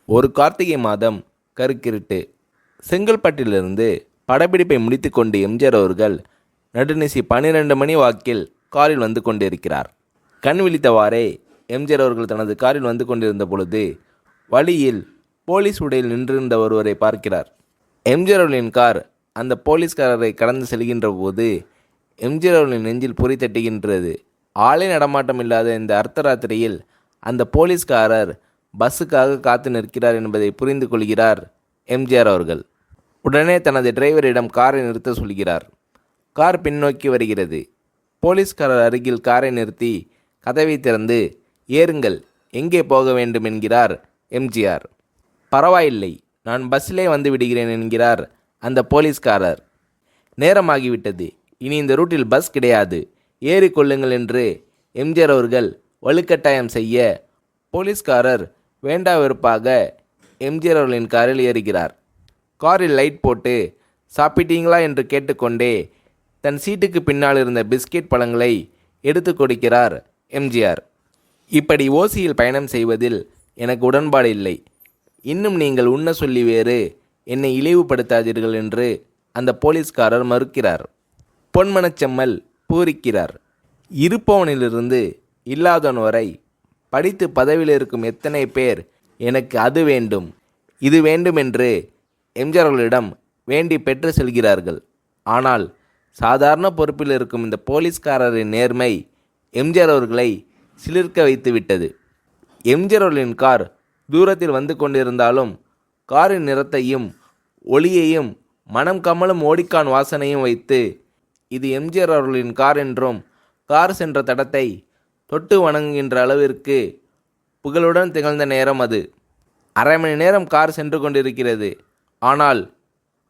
ஒரு கார்த்திகை மாதம் கருக்கிருட்டு. செங்கல்பட்டிலிருந்து படப்பிடிப்பை முடித்து கொண்டு எம்ஜிஆர் அவர்கள் நடுநிசி 12 மணி வாக்கில் காரில் வந்து கொண்டிருக்கிறார். கண் விழித்தவாறே எம்ஜிஆர் அவர்கள் தனது காரில் வந்து கொண்டிருந்த பொழுது வழியில் போலீஸ் உடையில் நின்றிருந்த ஒருவரை பார்க்கிறார். எம்ஜிஆர் அவர்களின் கார் அந்த போலீஸ்காரரை கடந்து செல்கின்ற போது எம்ஜிஆர் அவர்களின் நெஞ்சில் பொறி தட்டுகின்றது. ஆளே நடமாட்டம் இல்லாத இந்த அர்த்தராத்திரியில் அந்த போலீஸ்காரர் பஸ்ஸுக்காக காத்து நிற்கிறார் என்பதை புரிந்து கொள்கிறார் எம்ஜிஆர் அவர்கள். உடனே தனது டிரைவரிடம் காரை நிறுத்த சொல்கிறார். கார் பின்னோக்கி வருகிறது. போலீஸ்காரர் அருகில் காரை நிறுத்தி கதவை திறந்து ஏறுங்கள், எங்கே போக வேண்டும் என்கிறார் எம்ஜிஆர். பரவாயில்லை, நான் பஸ்ஸிலே வந்து விடுகிறேன் என்கிறார் அந்த போலீஸ்காரர். நேரமாகிவிட்டது, இனி இந்த ரூட்டில் பஸ் கிடையாது, ஏறிக்கொள்ளுங்கள் என்று எம்ஜிஆர் அவர்கள் வலுக்கட்டாயம் செய்ய போலீஸ்காரர் வேண்டா வெறுப்பாக எம்ஜிஆர் அவர்களின் காரில் ஏறுகிறார். காரில் லைட் போட்டு சாப்பிட்டீங்களா என்று கேட்டுக்கொண்டே தன் சீட்டுக்கு பின்னால் இருந்த பிஸ்கெட் பழங்களை எடுத்து கொடுக்கிறார் எம்ஜிஆர். இப்படி ஓசியில் பயணம் செய்வதில் எனக்கு உடன்பாடு இல்லை. இன்னும் நீங்கள் உண்ண சொல்லி வேறு என்னை இழிவுபடுத்தாதீர்கள் என்று அந்த போலீஸ்காரர் மறுக்கிறார். பொன்மனச்செம்மல் பூரிக்கிறார். இருப்பவனிலிருந்து இல்லாதவன் வரை படித்து பதவியில் இருக்கும் எத்தனை பேர் எனக்கு அது வேண்டும் இது வேண்டும் என்று எம்ஜிஆர் அவர்களிடம் வேண்டி பெற்று செல்கிறார்கள். ஆனால் சாதாரண பொறுப்பில் இருக்கும் இந்த போலீஸ்காரரின் நேர்மை எம்ஜிஆர் அவர்களை சிலிர்க்க வைத்து விட்டது. எம்ஜிஆர் அவர்களின் கார் தூரத்தில் வந்து கொண்டிருந்தாலும் காரின் நிறத்தையும் ஒளியையும் மனம் கமலும் ஓடிக்கான் வாசனையும் வைத்து இது எம்ஜிஆர் அவர்களின் கார் என்றும் கார் சென்ற தடத்தை தொட்டு வணங்குகின்ற அளவிற்கு புகழுடன் திகழ்ந்த நேரம் அது. அரை மணி நேரம் கார் சென்று கொண்டிருக்கிறது. ஆனால்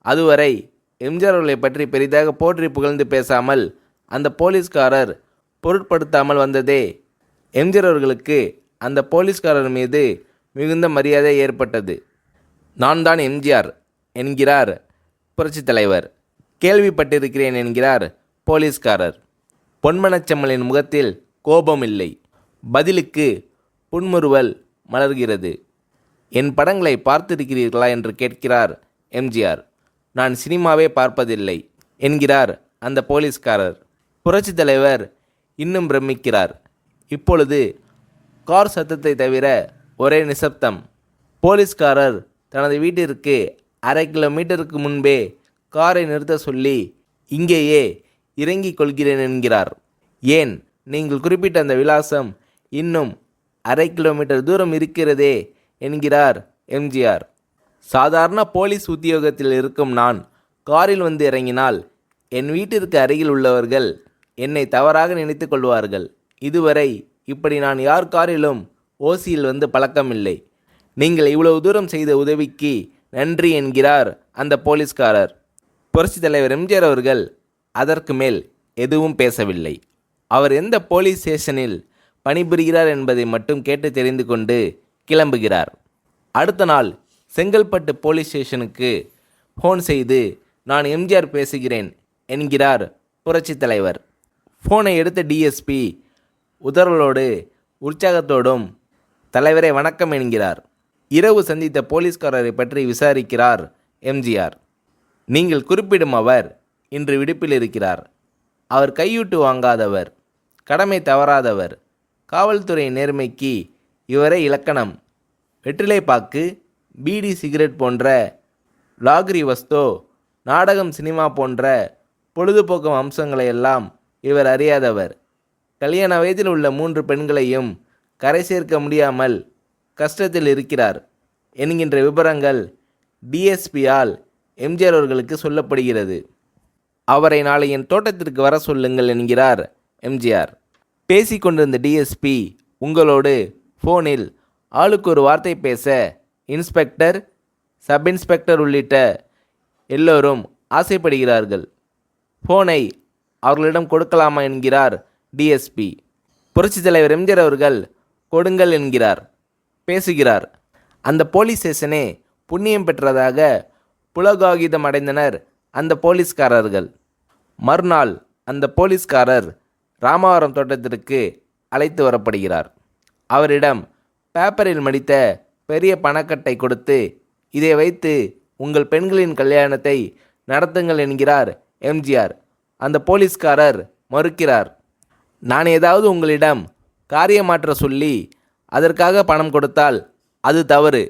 அதுவரை எம்ஜிஆர் அவர்களை பற்றி பெரிதாக போற்றி புகழ்ந்து பேசாமல் அந்த போலீஸ்காரர் பொருட்படுத்தாமல் வந்ததே எம்ஜிஆர் அவர்களுக்கு அந்த போலீஸ்காரர் மீது மிகுந்த மரியாதை ஏற்பட்டது. நான் தான் எம்ஜிஆர் என்கிறார் புரட்சித் தலைவர். கேள்விப்பட்டிருக்கிறேன் என்கிறார் போலீஸ்காரர். பொன்மனச்செம்மலின் முகத்தில் கோபம் இல்லை, பதிலுக்கு புன்முறுவல் மலர்கிறது. என் படங்களை பார்த்திருக்கிறீர்களா என்று கேட்கிறார் எம்ஜிஆர். நான் சினிமாவே பார்ப்பதில்லை என்கிறார் அந்த போலீஸ்காரர். புரட்சித் தலைவர் இன்னும் பிரமிக்கிறார். இப்பொழுது கார் சத்தத்தை தவிர ஒரே நிசப்தம். போலீஸ்காரர் தனது வீட்டிற்கு 1/2 கிலோமீட்டருக்கு முன்பே காரை நிறுத்த சொல்லி இங்கேயே இறங்கிக் கொள்கிறேன் என்கிறார். ஏன், நீங்கள் குறிப்பிட்ட அந்த விலாசம் இன்னும் 1/2 கிலோமீட்டர் தூரம் இருக்கிறதே என்கிறார் எம்ஜிஆர். சாதாரண போலீஸ் உத்தியோகத்தில் இருக்கும் நான் காரில் வந்து இறங்கினால் என் வீட்டிற்கு அருகில் உள்ளவர்கள் என்னை தவறாக நினைத்து கொள்வார்கள். இதுவரை இப்படி நான் யார் காரிலும் ஓசியில் வந்து பழக்கமில்லை. நீங்கள் இவ்வளவு தூரம் செய்த உதவிக்கு நன்றி என்கிறார் அந்த போலீஸ்காரர். புரட்சித் தலைவர் எம்ஜிஆர் அவர்கள் அதற்கு மேல் எதுவும் பேசவில்லை. அவர் எந்த போலீஸ் ஸ்டேஷனில் பணிபுரிகிறார் என்பதை மட்டும் கேட்டு தெரிந்து கொண்டு கிளம்புகிறார். அடுத்த நாள் செங்கல்பட்டு போலீஸ் ஸ்டேஷனுக்கு ஃபோன் செய்து நான் எம்ஜிஆர் பேசுகிறேன் என்கிறார் புரட்சித் தலைவர். ஃபோனை எடுத்த டிஎஸ்பி உதறலோடு உற்சாகத்தோடும் தலைவரை வணக்கம் என்கிறார். இரவு சந்தித்த போலீஸ்காரரை பற்றி விசாரிக்கிறார் எம்ஜிஆர். நீங்கள் குறிப்பிடும் அவர் இன்று விடுப்பில் இருக்கிறார். அவர் கையூட்டு வாங்காதவர், கடமை தவறாதவர், காவல்துறை நேர்மைக்கு இவரே இலக்கணம். வெற்றிலைப்பாக்கு, பீடி, சிகரெட் போன்ற லாகிரி வஸ்தோ, நாடகம், சினிமா போன்ற பொழுதுபோக்கு அம்சங்களையெல்லாம் இவர் அறியாதவர். கல்யாண வயதில் உள்ள 3 பெண்களையும் கரை சேர்க்க முடியாமல் கஷ்டத்தில் இருக்கிறார் என்கின்ற விபரங்கள் டிஎஸ்பியால் எம்ஜிஆர் அவர்களுக்கு சொல்லப்படுகிறது. அவரை நாளை என் தோட்டத்திற்கு வர சொல்லுங்கள் என்கிறார் எம்ஜிஆர். பேசிக்கொண்டிருந்த டிஎஸ்பி உங்களோடு ஃபோனில் ஆளுக்கு ஒரு வார்த்தை பேச இன்ஸ்பெக்டர், சப் இன்ஸ்பெக்டர் உள்ளிட்ட எல்லோரும் ஆசைப்படுகிறார்கள். ஃபோனை அவர்களிடம் கொடுக்கலாமா என்கிறார் டிஎஸ்பி. புரட்சித் தலைவர் எம்ஜிஆர் அவர்கள் கொடுங்கள் என்கிறார். பேசுகிறார். அந்த போலீஸ் ஸ்டேஷனே புண்ணியம் பெற்றதாக புலகாகிதம் அடைந்தனர் அந்த போலீஸ்காரர்கள். மறுநாள் அந்த போலீஸ்காரர் ராமவரம் தோட்டத்திற்கு அழைத்து வரப்படுகிறார். அவரிடம் பேப்பரில் மடித்த பெரிய பணக்கட்டை கொடுத்து, இதை வைத்து உங்கள் பெண்களின் கல்யாணத்தை நடத்துங்கள் என்கிறார் எம்ஜிஆர். அந்த போலீஸ்காரர் மறுக்கிறார். நான் ஏதாவது உங்களிடம் காரியமாற்ற சொல்லி அதற்காக பணம் கொடுத்தால் அது தவறு.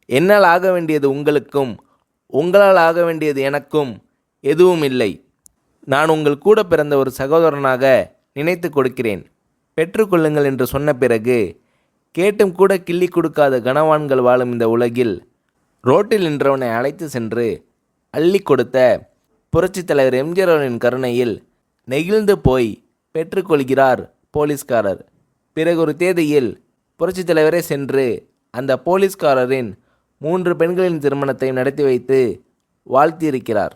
என்னால் ஆக வேண்டியது உங்களுக்கும், உங்களால் ஆக வேண்டியது எனக்கும் எதுவும் இல்லை. நான் உங்கள் கூட பிறந்த ஒரு சகோதரனாக நினைத்து கொடுக்கிறேன். பெற்றுக்கொள்ளுங்கள் என்று சொன்ன பிறகு கேட்டும் கூட கிள்ளி கொடுக்காத கனவான்கள் வாழும் இந்த உலகில் ரோட்டில் நின்றவனை அழைத்து சென்று அள்ளி கொடுத்த புரட்சித் தலைவர் எம்ஜிஆர் அவர்களின் கருணையில் நெகிழ்ந்து போய் பெற்றுக்கொள்கிறார் போலீஸ்காரர். பிறகு ஒரு தேதியில் புரட்சித் தலைவரே சென்று அந்த போலீஸ்காரரின் 3 பெண்களின் திருமணத்தை நடத்தி வைத்து வாழ்த்தியிருக்கிறார்.